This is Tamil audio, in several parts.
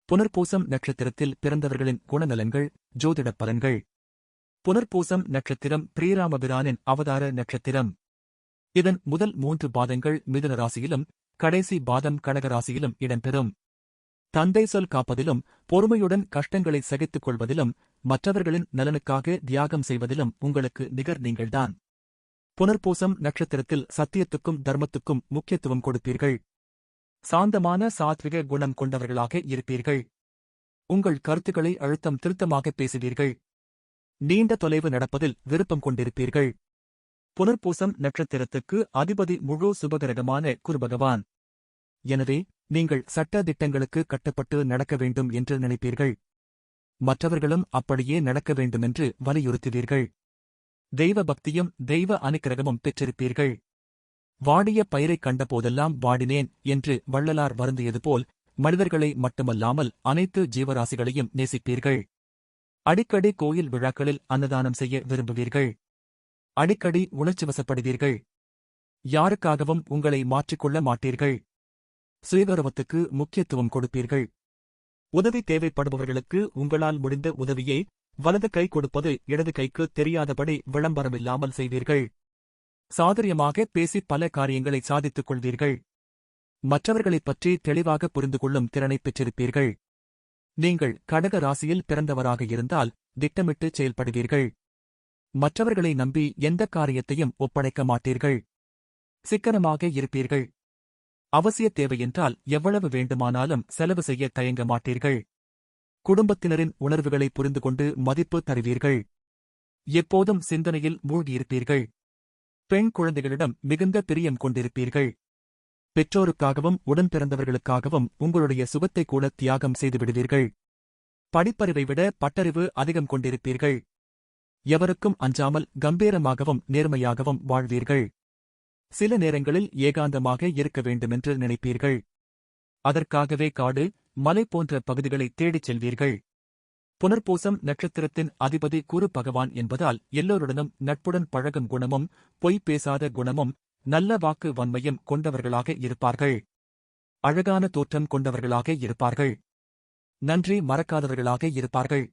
புனர்பூசம் நட்சத்திரத்தில் பிறந்தவர்களின் குணநலன்கள். ஜோதிடப் பலன்கள். புனர்பூசம் நட்சத்திரம் ஸ்ரீராமபிரானின் அவதார நட்சத்திரம். இதன் முதல் 3 பாதங்கள் மிதுன ராசியிலும் கடைசி பாதம் கடக ராசியிலும் இடம்பெறும். தந்தை சொல் காப்பதிலும் பொறுமையுடன் கஷ்டங்களை சகித்துக் கொள்வதிலும் மற்றவர்களின் நலனுக்காக தியாகம் செய்வதிலும் உங்களுக்கு நிகர் நீங்கள்தான். புனர்பூசம் நட்சத்திரத்தில் சத்தியத்துக்கும் தர்மத்துக்கும் முக்கியத்துவம் கொடுப்பீர்கள். சாந்தமான சாத்விக குணம் கொண்டவர்களாக இருப்பீர்கள். உங்கள் கருத்துக்களை அழுத்தம் திருத்தமாக பேசுவீர்கள். நீண்ட தொலைவு நடப்பதில் விருப்பம் கொண்டிருப்பீர்கள். புனர்பூசம் நட்சத்திரத்துக்கு அதிபதி முழு சுபகிரகமான குருபகவான். எனவே நீங்கள் சட்ட திட்டங்களுக்கு கட்டப்பட்டு நடக்க வேண்டும் என்று நினைப்பீர்கள். மற்றவர்களும் அப்படியே நடக்க வேண்டுமென்று வலியுறுத்துவீர்கள். தெய்வ பக்தியும் தெய்வ அனுக்கிரகமும் பெற்றிருப்பீர்கள். வாடிய பயிரைக் கண்டபோதெல்லாம் வாடினேன் என்று வள்ளலார் வருந்தியது போல் மனிதர்களை மட்டுமல்லாமல் அனைத்து ஜீவராசிகளையும் நேசிப்பீர்கள். அடிக்கடி கோயில் விழாக்களில் அன்னதானம் செய்ய விரும்புவீர்கள். அடிக்கடி உணர்ச்சிவசப்படுவீர்கள். யாருக்காகவும் உங்களை மாற்றிக்கொள்ள மாட்டீர்கள். சுயகௌரவத்துக்கு முக்கியத்துவம் கொடுப்பீர்கள். உதவி தேவைப்படுபவர்களுக்கு உங்களால் முடிந்த உதவியை வலது கை கொடுப்பது இடது கைக்கு தெரியாதபடி விளம்பரமில்லாமல் செய்வீர்கள். சாதுரியமாக பேசி பல காரியங்களை சாதித்துக் கொள்வீர்கள். மற்றவர்களைப் பற்றி தெளிவாக புரிந்து கொள்ளும் திறனைப் பெற்றிருப்பீர்கள். நீங்கள் கடக ராசியில் பிறந்தவராக இருந்தால் திட்டமிட்டு செயல்படுவீர்கள். மற்றவர்களை நம்பி எந்த காரியத்தையும் ஒப்படைக்க மாட்டீர்கள். சிக்கனமாக இருப்பீர்கள். அவசிய தேவையென்றால் எவ்வளவு வேண்டுமானாலும் செலவு செய்ய தயங்க மாட்டீர்கள். குடும்பத்தினரின் உணர்வுகளை புரிந்து கொண்டு மதிப்பு தருவீர்கள். எப்போதும் சிந்தனையில் மூழ்கியிருப்பீர்கள். பெண் குழந்தைகளிடம் மிகுந்த பிரியம் கொண்டிருப்பீர்கள். பெற்றோருக்காகவும் உடன் பிறந்தவர்களுக்காகவும் உங்களுடைய சுகத்தை கூட தியாகம் செய்துவிடுவீர்கள். படிப்பறிவை விட பட்டறிவு அதிகம் கொண்டிருப்பீர்கள். எவருக்கும் அஞ்சாமல் கம்பீரமாகவும் நேர்மையாகவும் வாழ்வீர்கள். சில நேரங்களில் ஏகாந்தமாக இருக்க வேண்டுமென்று நினைப்பீர்கள். அதற்காகவே காடு, மலை போன்ற பகுதிகளை தேடிச் செல்வீர்கள். புனர்பூசம் நட்சத்திரத்தின் அதிபதி குரு பகவான் என்பதால் எல்லோருடனும் நட்புடன் பழகும் குணமும் பொய் பேசாத குணமும் நல்ல வாக்கு வன்மையும் கொண்டவர்களாக இருப்பார்கள். அழகான தோற்றம் கொண்டவர்களாக இருப்பார்கள். நன்றி மறக்காதவர்களாக இருப்பார்கள்.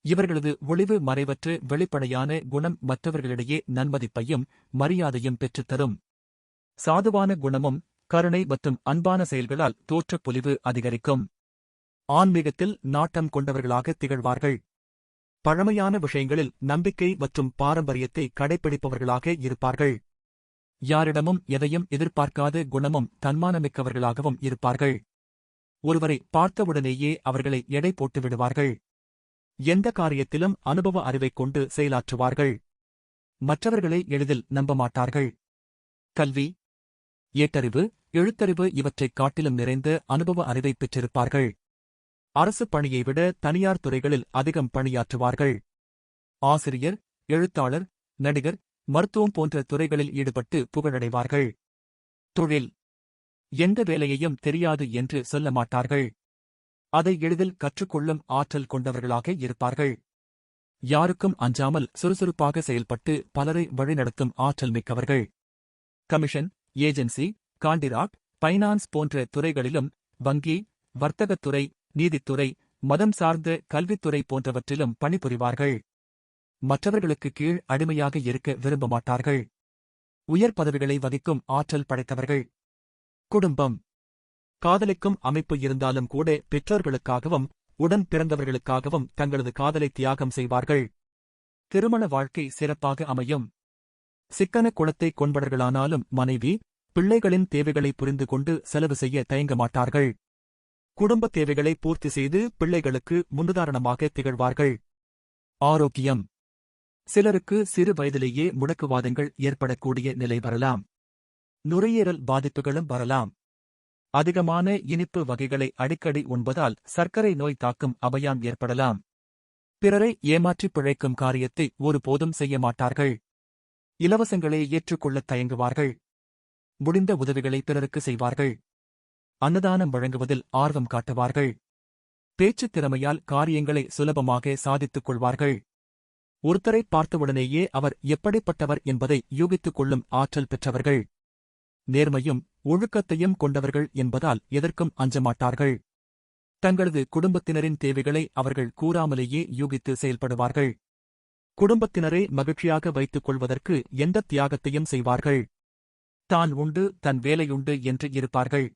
இவர்களது ஒளிவு மறைவற்று வெளிப்படையான குணம் மற்றவர்களிடையே நன்மதிப்பையும் மரியாதையும் பெற்றுத்தரும். சாதுவான குணமும் கருணை மற்றும் அன்பான செயல்களால் தோற்றப் பொலிவு அதிகரிக்கும். ஆன்மீகத்தில் நாட்டம் கொண்டவர்களாக திகழ்வார்கள். பழமையான விஷயங்களில் நம்பிக்கை மற்றும் பாரம்பரியத்தை கடைப்பிடிப்பவர்களாக இருப்பார்கள். யாரிடமும் எதையும் எதிர்பார்க்காத குணமும் தன்மானமிக்கவர்களாகவும் இருப்பார்கள். ஒருவரை பார்த்தவுடனேயே அவர்களை எடை போட்டு விடுவார்கள். எந்த காரியத்திலும் அனுபவ அறிவைக் கொண்டு செயலாற்றுவார்கள். மற்றவர்களை எளிதில் நம்ப மாட்டார்கள். கல்வி, ஏட்டறிவு, எழுத்தறிவு இவற்றைக் காட்டிலும் நிறைந்த அனுபவ அறிவைப் பெற்றிருப்பார்கள். அரசு பணியை விட தனியார் துறைகளில் அதிகம் பணியாற்றுவார்கள். ஆசிரியர், எழுத்தாளர், நடிகர், மருத்துவம் போன்ற துறைகளில் ஈடுபட்டு புகழடைவார்கள். தொழில், எந்த வேலையையும் தெரியாது என்று சொல்ல மாட்டார்கள். அதை எளிதில் கற்றுக்கொள்ளும் ஆற்றல் கொண்டவர்களாக இருப்பார்கள். யாருக்கும் அஞ்சாமல் சுறுசுறுப்பாக செயல்பட்டு பலரை வழிநடத்தும் ஆற்றல் மிக்கவர்கள். கமிஷன், ஏஜென்சி, காண்டிராக்ட், பைனான்ஸ் போன்ற துறைகளிலும் வங்கி, வர்த்தகத்துறை, நீதித்துறை, மதம் சார்ந்த கல்வித்துறை போன்றவற்றிலும் பணிபுரிவார்கள். மற்றவர்களுக்கு கீழ் அடிமையாக இருக்க விரும்ப மாட்டார்கள். உயர் பதவிகளை வகிக்கும் ஆற்றல் படைத்தவர்கள். குடும்பம், காதலிக்கும் அமைப்பு இருந்தாலும் கூட பெற்றோர்களுக்காகவும் உடன் பிறந்தவர்களுக்காகவும் தங்களது காதலை தியாகம் செய்வார்கள். திருமண வாழ்க்கை சிறப்பாக அமையும். சிக்கன குணத்தை கொண்டவர்களானாலும் மனைவி, பிள்ளைகளின் தேவைகளை புரிந்து கொண்டு செலவு செய்ய தயங்க மாட்டார்கள். குடும்பத் தேவைகளை பூர்த்தி செய்து பிள்ளைகளுக்கு முன்னுதாரணமாக திகழ்வார்கள். ஆரோக்கியம், சிலருக்கு சிறு வயதிலேயே முடக்குவாதங்கள் ஏற்படக்கூடிய நிலை வரலாம். நுரையீரல் பாதிப்புகளும் வரலாம். அதிகமான இனிப்பு வகைகளை அடிக்கடி உண்பதால் சர்க்கரை நோய் தாக்கும் அபாயம் ஏற்படலாம். பிறரை ஏமாற்றி பிழைக்கும் காரியத்தை ஒருபோதும் செய்ய மாட்டார்கள். இலவசங்களை ஏற்றுக்கொள்ளத் தயங்குவார்கள். முடிந்த உதவிகளை பிறருக்கு செய்வார்கள். அன்னதானம் வழங்குவதில் ஆர்வம் காட்டுவார்கள். பேச்சுத் திறமையால் காரியங்களை சுலபமாக சாதித்துக் கொள்வார்கள். ஒருத்தரை பார்த்தவுடனேயே அவர் எப்படிப்பட்டவர் என்பதை யூகித்துக் கொள்ளும் ஆற்றல் பெற்றவர்கள். நேர்மையும் ஒழுக்கத்தையும் கொண்டவர்கள் என்பதால் எதற்கும் அஞ்சமாட்டார்கள். தங்களது குடும்பத்தினரின் தேவைகளை அவர்கள் கூறாமலேயே யூகித்து செயல்படுவார்கள். குடும்பத்தினரை மகிழ்ச்சியாக வைத்துக் கொள்வதற்கு எந்த தியாகத்தையும் செய்வார்கள். தான் உண்டு தன் வேலையுண்டு என்று இருப்பார்கள்.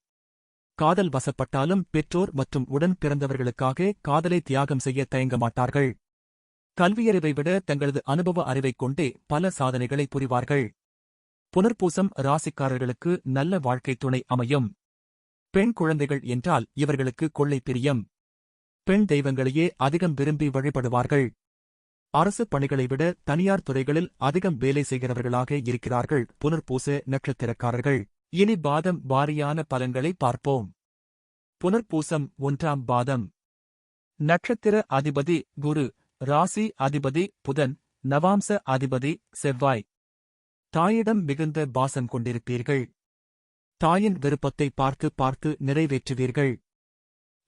காதல் வசப்பட்டாலும் பெற்றோர் மற்றும் உடன் பிறந்தவர்களுக்காக காதலை தியாகம் செய்ய தயங்க மாட்டார்கள். கல்வியறிவை விட தங்களது அனுபவ அறிவைக் கொண்டே பல சாதனைகளை புரிவார்கள். புனர்பூசம் ராசிக்காரர்களுக்கு நல்ல வாழ்க்கை துணை அமையும். பெண் குழந்தைகள் என்றால் இவர்களுக்கு கொள்ளை பிரியம். பெண் தெய்வங்களையே அதிகம் விரும்பி வழிபடுவார்கள். அரசு பணிகளை விட தனியார் துறைகளில் அதிகம் வேலை செய்கிறவர்களாக இருக்கிறார்கள் புனர்பூச நட்சத்திரக்காரர்கள். இனி பாதம் வாரியான பலன்களை பார்ப்போம். புனர்பூசம் 1ஆம் பாதம். நட்சத்திர அதிபதி குரு, ராசி அதிபதி புதன், நவாம்ச அதிபதி செவ்வாய். தாயிடம் மிகுந்த பாசம் கொண்டிருப்பீர்கள். தாயின் விருப்பத்தை பார்த்து பார்த்து நிறைவேற்றுவீர்கள்.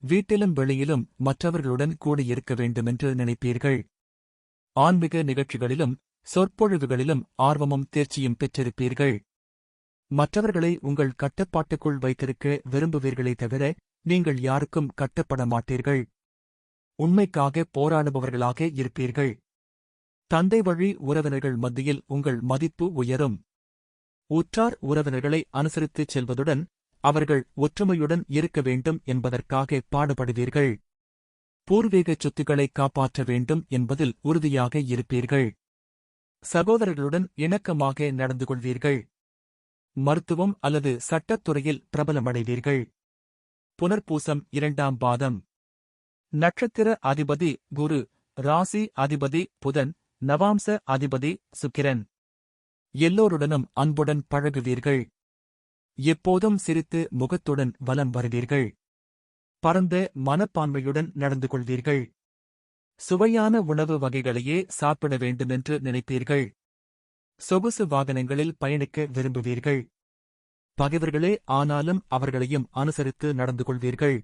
வீட்டிலும் வெளியிலும் மற்றவர்களுடன் கூடியிருக்க வேண்டுமென்று நினைப்பீர்கள். ஆன்மீக நிகழ்ச்சிகளிலும் சொற்பொழிவுகளிலும் ஆர்வமும் தேர்ச்சியும் பெற்றிருப்பீர்கள். மற்றவர்களை உங்கள் கட்டுப்பாட்டுக்குள் வைத்திருக்க விரும்புவீர்களே தவிர நீங்கள் யாருக்கும் கட்டுப்பட மாட்டீர்கள். உண்மைக்காக போராடுபவர்களாக இருப்பீர்கள். தந்தை வழி உறவினர்கள் மத்தியில் உங்கள் மதிப்பு உயரும். உற்றார் உறவினர்களை அனுசரித்துச் செல்வதுடன் அவர்கள் ஒற்றுமையுடன் இருக்க வேண்டும் என்பதற்காக பாடுபடுவீர்கள். பூர்வீக சொத்துக்களை காப்பாற்ற வேண்டும் என்பதில் உறுதியாக இருப்பீர்கள். சகோதரர்களுடன் இணக்கமாக நடந்து கொள்வீர்கள். மருத்துவம் அல்லது சட்டத்துறையில் பிரபலமடைவீர்கள். புனர்பூசம் 2ஆம் பாதம். நட்சத்திர அதிபதி குரு, ராசி அதிபதி புதன், நவாம்ச அதிபதி சுக்கிரன். எல்லோருடனும் அன்புடன் பழகுவீர்கள். எப்போதும் சிரித்து முகத்துடன் வலம் வருவீர்கள். பரந்த மனப்பான்மையுடன் நடந்து கொள்வீர்கள். சுவையான உணவு வகைகளையே சாப்பிட வேண்டுமென்று நினைப்பீர்கள். சொகுசு வாகனங்களில் பயணிக்க விரும்புவீர்கள். பகைவர்களே ஆனாலும் அவர்களையும் அனுசரித்து நடந்து கொள்வீர்கள்.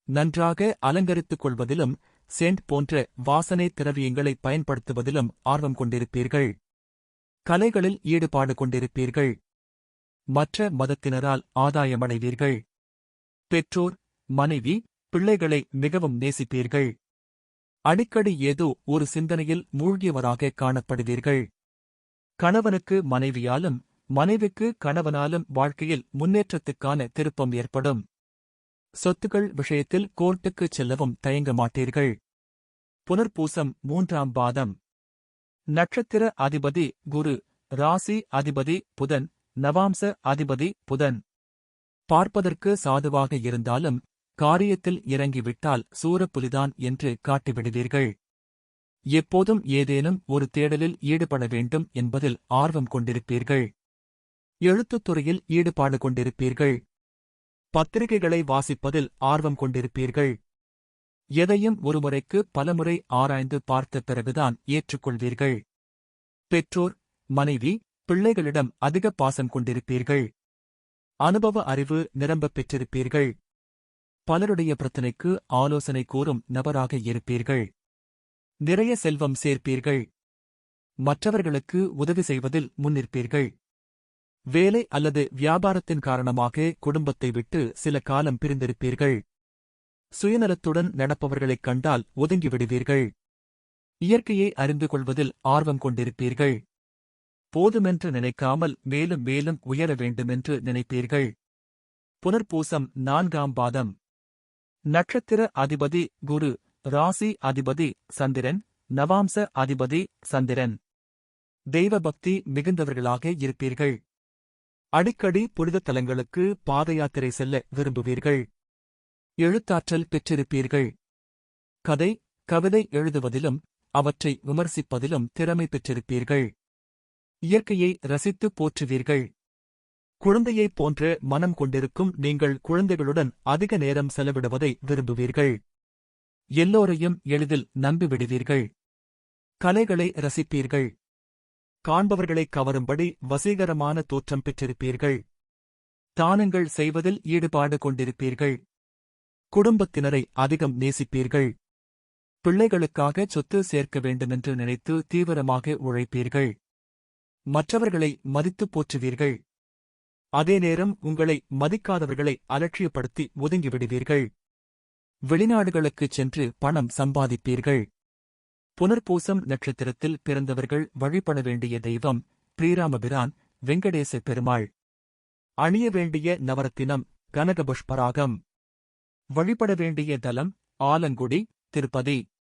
நன்றாக அலங்கரித்துக் கொள்வதிலும் சென்ட் போன்ற வாசனை திரவியங்களை பயன்படுத்துவதிலும் ஆர்வம் கொண்டிருப்பீர்கள். கலைகளில் ஈடுபாடு கொண்டிருப்பீர்கள். மற்ற மதத்தினரால் ஆதாயமடைவீர்கள். பெற்றோர், மனைவி, பிள்ளைகளை மிகவும் நேசிப்பீர்கள். அடிக்கடி ஏதோ ஒரு சிந்தனையில் மூழ்கியவராக காணப்படுவீர்கள். கணவனுக்கு மனைவியாலும் மனைவிக்கு கணவனாலும் வாழ்க்கையில் முன்னேற்றத்துக்கான திருப்பம் ஏற்படும். சொத்துக்கள் விஷயத்தில் கோர்ட்டுக்குச் செல்லவும் தயங்க மாட்டீர்கள். புனர்பூசம் 3ஆம் பாதம். நட்சத்திர அதிபதி குரு, ராசி அதிபதி புதன், நவாம்ச அதிபதி புதன். பார்ப்பதற்கு சாதுவாக இருந்தாலும் காரியத்தில் இறங்கிவிட்டால் சூரப்புலிதான் என்று காட்டிவிடுவீர்கள். எப்போதும் ஏதேனும் ஒரு தேடலில் ஈடுபட வேண்டும் என்பதில் ஆர்வம் கொண்டிருப்பீர்கள். எழுத்துத் துறையில் ஈடுபாடு கொண்டிருப்பீர்கள். பத்திரிகைகளை வாசிப்பதில் ஆர்வம் கொண்டிருப்பீர்கள். எதையும் ஒருமுறைக்கு பலமுறை ஆராய்ந்து பார்த்த பிறகுதான் ஏற்றுக்கொள்வீர்கள். பெற்றோர், மனைவி, பிள்ளைகளிடம் அதிக பாசம் கொண்டிருப்பீர்கள். அனுபவ அறிவு நிரம்பப் பெற்றிருப்பீர்கள். பலருடைய பிரச்சினைக்கு ஆலோசனை கூறும் நபராக இருப்பீர்கள். நிறைய செல்வம் சேர்ப்பீர்கள். மற்றவர்களுக்கு உதவி செய்வதில் முன்னிற்பீர்கள். வேலை அல்லது வியாபாரத்தின் காரணமாக குடும்பத்தை விட்டு சில காலம் பிரிந்திருப்பீர்கள். சுயநலத்துடன் நடப்பவர்களைக் கண்டால் ஒதுங்கிவிடுவீர்கள். இயற்கையை அறிந்து கொள்வதில் ஆர்வம் கொண்டிருப்பீர்கள். போதுமென்று நினைக்காமல் மேலும் மேலும் உயர வேண்டுமென்று நினைப்பீர்கள். புனர்பூசம் 4ஆம் பாதம். நட்சத்திர அதிபதி குரு, ராசி அதிபதி சந்திரன், நவாம்ச அதிபதி சந்திரன். தெய்வபக்தி மிகுந்தவர்களாக இருப்பீர்கள். அடிக்கடி புனித தலங்களுக்கு பாதயாத்திரை செல்ல விரும்புவீர்கள். எழுத்தாற்றல் பெற்றிருப்பீர்கள். கதை, கவிதை எழுதுவதிலும் அவற்றை விமர்சிப்பதிலும் திறமை பெற்றிருப்பீர்கள். இயற்கையை ரசித்து போற்றுவீர்கள். குழந்தையைப் போன்ற மனம் கொண்டிருக்கும் நீங்கள் குழந்தைகளுடன் அதிக நேரம் செலவிடுவதை விரும்புவீர்கள். எல்லோரையும் எளிதில் நம்பிவிடுவீர்கள். கலைகளை ரசிப்பீர்கள். காண்பவர்களை கவரும்படி வசீகரமான தோற்றம் பெற்றிருப்பீர்கள். தானங்கள் செய்வதில் ஈடுபாடு கொண்டிருப்பீர்கள். குடும்பத்தினரை அதிகம் நேசிப்பீர்கள். பிள்ளைகளுக்காக சொத்து சேர்க்க வேண்டுமென்று நினைத்து தீவிரமாக உழைப்பீர்கள். மற்றவர்களை மதித்துப் போற்றுவீர்கள். அதே நேரம் உங்களை மதிக்காதவர்களை அலட்சியப்படுத்தி ஒதுங்கிவிடுவீர்கள். வெளிநாடுகளுக்குச் சென்று பணம் சம்பாதிப்பீர்கள். புனர்பூசம் நட்சத்திரத்தில் பிறந்தவர்கள் வழிபட வேண்டிய தெய்வம் ஸ்ரீராமபிரான், வெங்கடேச பெருமாள். அணிய வேண்டிய நவரத்தினம் கனகபுஷ்பராகம். வழிபட வேண்டிய தலம் ஆலங்குடி, திருப்பதி.